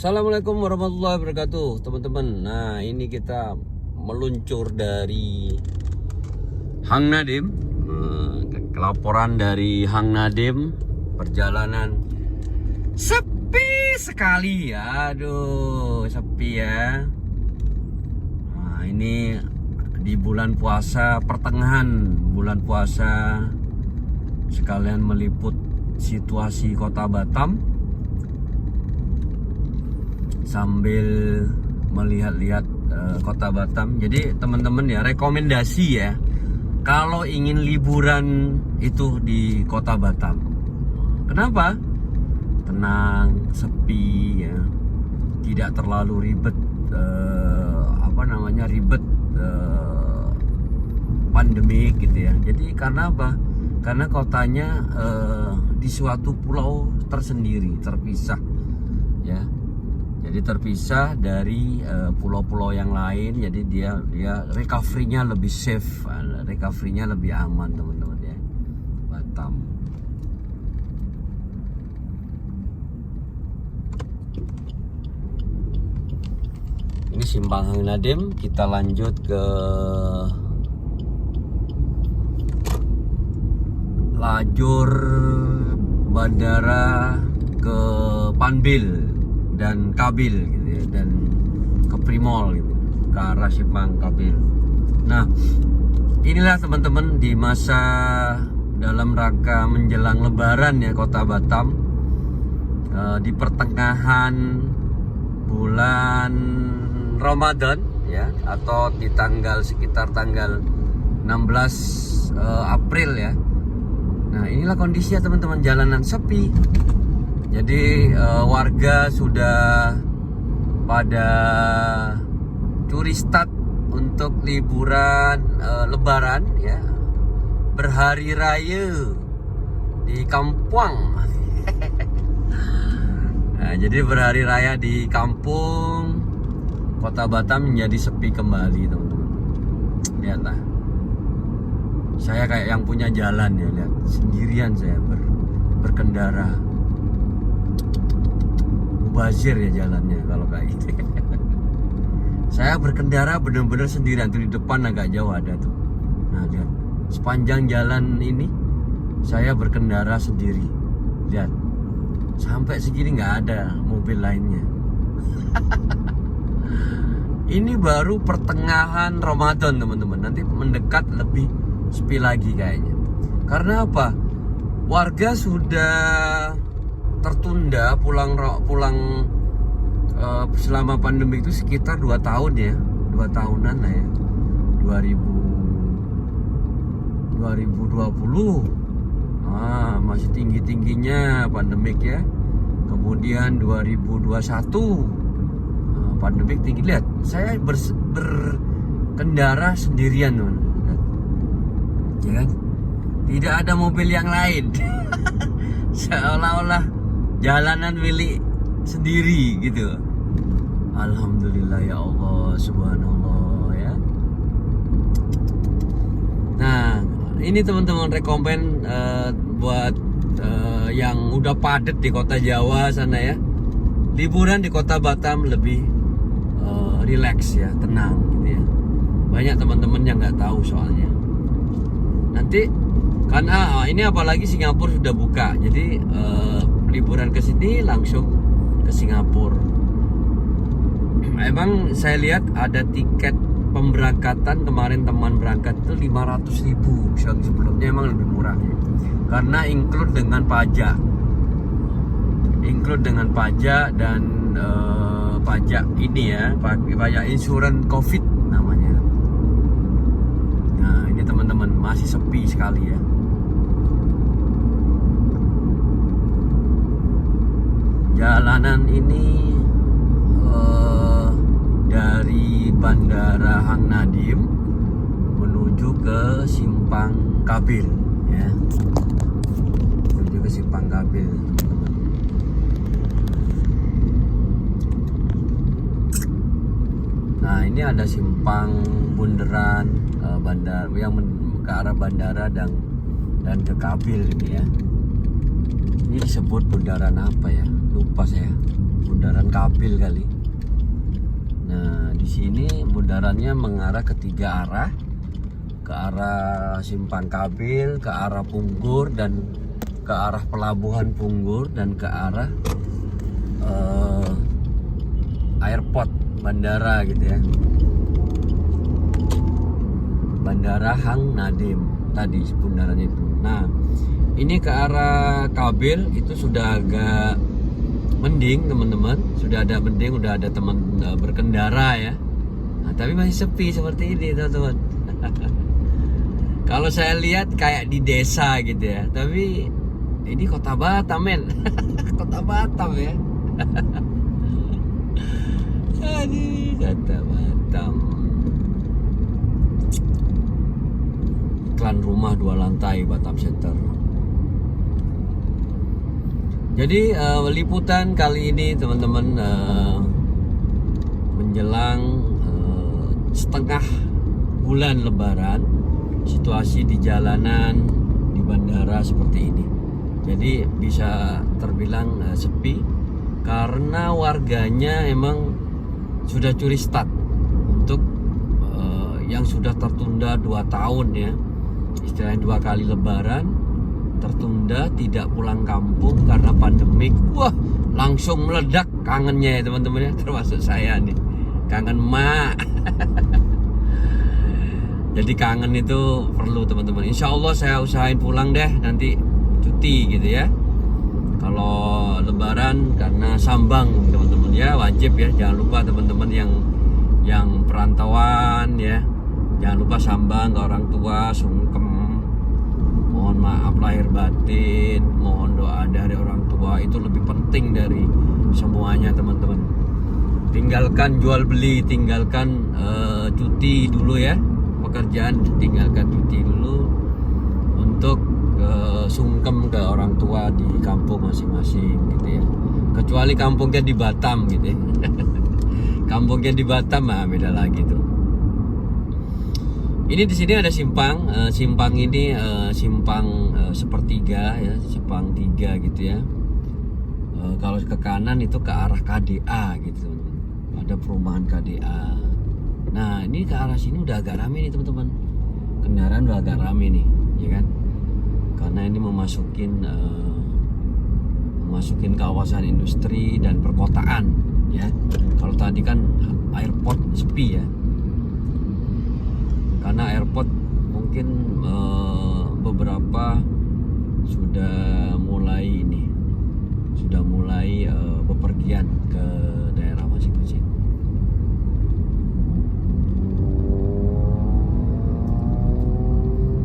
Assalamualaikum warahmatullahi wabarakatuh, teman-teman. Nah, ini kita meluncur dari Hang Nadiem. Laporan dari Hang Nadiem, perjalanan sepi sekali. Aduh, sepi ya. Nah, ini di bulan puasa, pertengahan bulan puasa, sekalian meliput situasi Kota Batam sambil melihat-lihat Kota Batam. Jadi teman-teman ya, rekomendasi ya, kalau ingin liburan itu di Kota Batam. Kenapa? Tenang, sepi ya, tidak terlalu ribet ribet pandemik gitu ya. Jadi karena apa? Karena kotanya di suatu pulau tersendiri, terpisah ya. Jadi terpisah dari pulau-pulau yang lain. Jadi dia recovery-nya lebih safe, recovery-nya lebih aman, teman-teman ya. Batam. Ini simpang Hang Nadiem, kita lanjut ke lajur bandara ke Panbil dan Kabil gitu ya, dan ke Primol gitu, ke arah Simpang Kabil. Nah, inilah teman-teman di masa dalam rangka menjelang Lebaran ya, Kota Batam di pertengahan bulan Ramadan ya, atau di sekitar tanggal 16 April ya. Nah, inilah kondisinya teman-teman, jalanan sepi. Jadi warga sudah pada curi start untuk liburan Lebaran ya, berhari raya di kampung. Nah, jadi berhari raya di kampung, Kota Batam menjadi sepi kembali, teman-teman. Lihatlah, saya kayak yang punya jalan ya, lihat sendirian saya berkendara. Mubazir ya jalannya kalau kayak gitu. Saya berkendara benar-benar sendirian, tuh di depan agak jauh ada tuh. Nah, lihat sepanjang jalan ini saya berkendara sendiri. Lihat, sampai segini nggak ada mobil lainnya. Ini baru pertengahan Ramadan, teman-teman. Nanti mendekat lebih sepi lagi kayaknya. Karena apa? Warga sudah tertunda pulang selama pandemi itu sekitar 2 tahun ya, 2 tahunan lah ya. 2020 masih tingginya pandemik ya. Kemudian 2021 pandemik tinggi. Lihat, saya berkendara sendirian, teman. Ya kan? Tidak ada mobil yang lain. Seolah-olah jalanan milik sendiri gitu. Alhamdulillah ya Allah, subhanallah ya. Nah, ini teman-teman rekomen buat yang udah padat di kota Jawa sana ya. Liburan di Kota Batam lebih relax ya, tenang gitu ya. Banyak teman-teman yang nggak tahu soalnya. Nanti kan ini apalagi Singapura sudah buka, jadi liburan ke sini langsung ke Singapura. Emang saya lihat ada tiket pemberangkatan kemarin, teman berangkat itu 500.000. Sebelumnya emang lebih murah ya, karena include dengan pajak dan pajak ini ya, pajak insurans COVID namanya. Nah, ini teman-teman masih sepi sekali ya. Jalanan ini dari Bandara Hang Nadiem menuju ke Simpang Kabil ya. Menuju ke Simpang Kabil, teman-teman. Nah, ini ada simpang bundaran bandara yang ke arah bandara dan ke Kabil ini ya. Ini disebut bundaran apa ya? Lupa saya. bundaran Kabil kali. Nah, di sini bundarannya mengarah ke 3 arah. Ke arah Simpang Kabil, ke arah Punggur, dan ke arah Pelabuhan Punggur, dan ke arah airport, bandara gitu ya. Bandara Hang Nadim tadi bundaran itu. Nah, ini ke arah Kabil itu sudah agak mending teman-teman, sudah ada mending, udah ada teman berkendara ya. Nah, tapi masih sepi seperti ini teman-teman. Kalau saya lihat kayak di desa gitu ya, tapi ini kota Batam men. Kota Batam ya. Aduh, kota Batam. Iklan rumah 2 lantai Batam Center. Jadi liputan kali ini teman-teman menjelang setengah bulan Lebaran, situasi di jalanan, di bandara seperti ini. Jadi bisa terbilang sepi karena warganya emang sudah curi start untuk yang sudah tertunda 2 tahun ya. Istilahnya 2 kali Lebaran tertunda, tidak pulang kampung karena pandemik. Wah, langsung meledak kangennya ya teman-teman ya, termasuk saya nih. Kangen mak. Jadi kangen itu perlu teman-teman. Insya Allah saya usahain pulang deh nanti cuti gitu ya. Kalau Lebaran karena sambang teman-teman ya, wajib ya. Jangan lupa teman-teman yang perantauan ya, jangan lupa sambang ke orang tua, sungkem. Mohon maaf lahir batin, mohon doa dari orang tua, itu lebih penting dari semuanya teman-teman. Tinggalkan jual beli, tinggalkan cuti dulu ya. Pekerjaan tinggalkan cuti dulu untuk sungkem ke orang tua di kampung masing-masing gitu ya. Kecuali kampungnya di Batam gitu ya. Kampungnya di Batam mah beda lagi tuh. Ini di sini ada simpang, simpang ini simpang sepertiga ya, simpang 3 gitu ya. Kalau ke kanan itu ke arah KDA gitu teman-teman. Ada perumahan KDA. Nah, ini ke arah sini udah agak rame nih teman-teman. Kendaraan udah agak rame nih, ya kan? Karena ini memasukin kawasan industri dan perkotaan, ya. Kalau tadi kan airport sepi ya. Karena airport mungkin beberapa sudah mulai bepergian ke daerah masing-masing.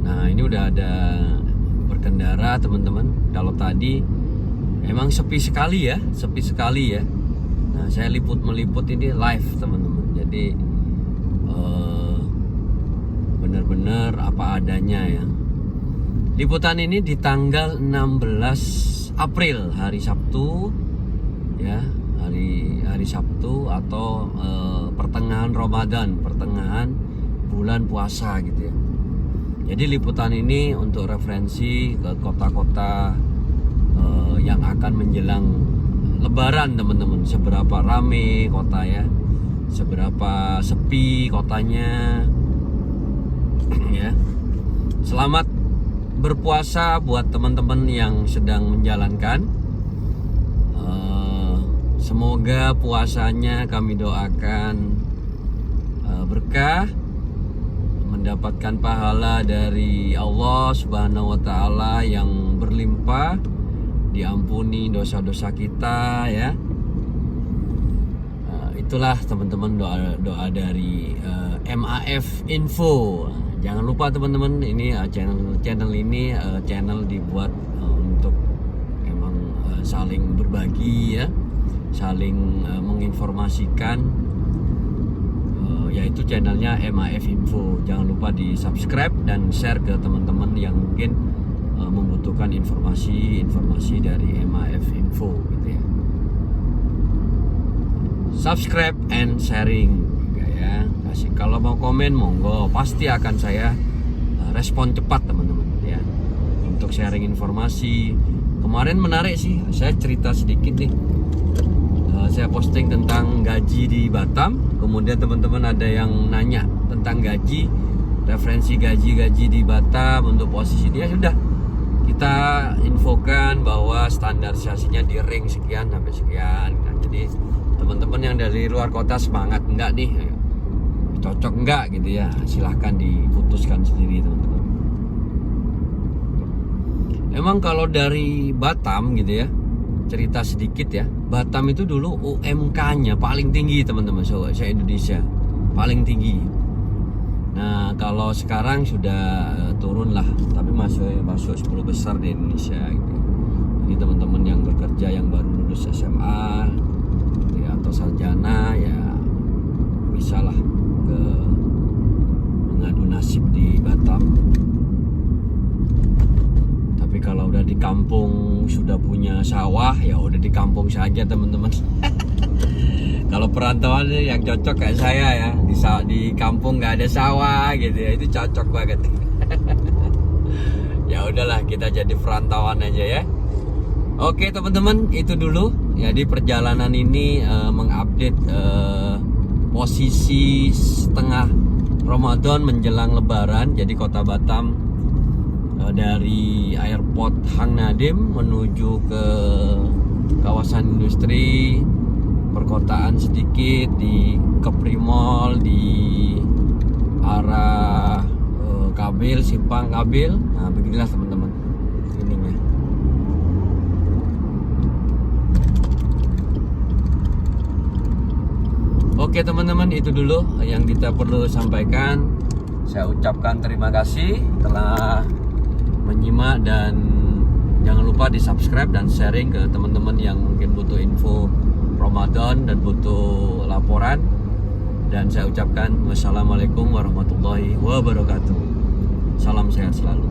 Nah, ini udah ada berkendara teman-teman. Kalau tadi emang sepi sekali ya. Nah, saya meliput ini live teman-teman. Jadi benar-benar apa adanya ya. Liputan ini di tanggal 16 April, hari Sabtu ya, hari Sabtu atau pertengahan Ramadan, pertengahan bulan puasa gitu ya. Jadi liputan ini untuk referensi ke kota-kota yang akan menjelang Lebaran teman-teman. Seberapa rame kota ya, seberapa sepi kotanya ya. Selamat berpuasa buat teman-teman yang sedang menjalankan. Semoga puasanya kami doakan berkah, mendapatkan pahala dari Allah Subhanahu wa taala yang berlimpah, diampuni dosa-dosa kita ya. Itulah teman-teman doa dari MAF Info. Jangan lupa teman-teman, ini channel ini channel dibuat untuk emang saling berbagi ya, saling menginformasikan, yaitu channelnya MAF Info. Jangan lupa di subscribe dan share ke teman-teman yang mungkin membutuhkan informasi dari MAF Info gitu ya. Subscribe and sharing ya. Kalau mau komen monggo, pasti akan saya respon cepat teman-teman ya, untuk sharing informasi. Kemarin menarik sih, saya cerita sedikit nih. saya posting tentang gaji di Batam. Kemudian teman-teman ada yang nanya tentang gaji, referensi gaji di Batam untuk posisi dia. Sudah kita infokan bahwa standarisasinya di ring sekian sampai sekian. Nah, jadi teman-teman yang dari luar kota semangat enggak nih, cocok enggak gitu ya, silahkan diputuskan sendiri teman-teman. Emang kalau dari Batam gitu ya, cerita sedikit ya, Batam itu dulu UMK-nya paling tinggi teman-teman, se-Indonesia paling tinggi. Nah kalau sekarang sudah turun lah, tapi masuk 10 besar di Indonesia gitu. Jadi teman-teman yang bekerja yang baru lulus SMA ya, atau sarjana ya bisalah ke mengadu nasib di Batam. Tapi kalau udah di kampung sudah punya sawah ya udah di kampung saja teman-teman. Kalau perantauan yang cocok kayak saya ya, di kampung nggak ada sawah gitu ya, itu cocok banget. Ya udahlah, kita jadi perantauan aja ya. Oke teman-teman, itu dulu. Jadi perjalanan ini mengupdate posisi setengah Ramadan menjelang Lebaran. Jadi kota Batam dari airport Hang Nadim menuju ke kawasan industri, perkotaan sedikit di Kepri-Mall, di arah Kabil, Simpang Kabil. Nah beginilah teman-teman ininya. Oke teman-teman, itu dulu yang kita perlu sampaikan. Saya ucapkan terima kasih telah menyimak, dan jangan lupa di subscribe dan sharing ke teman-teman yang mungkin butuh info Ramadan dan butuh laporan. Dan saya ucapkan wassalamualaikum warahmatullahi wabarakatuh. Salam sehat selalu.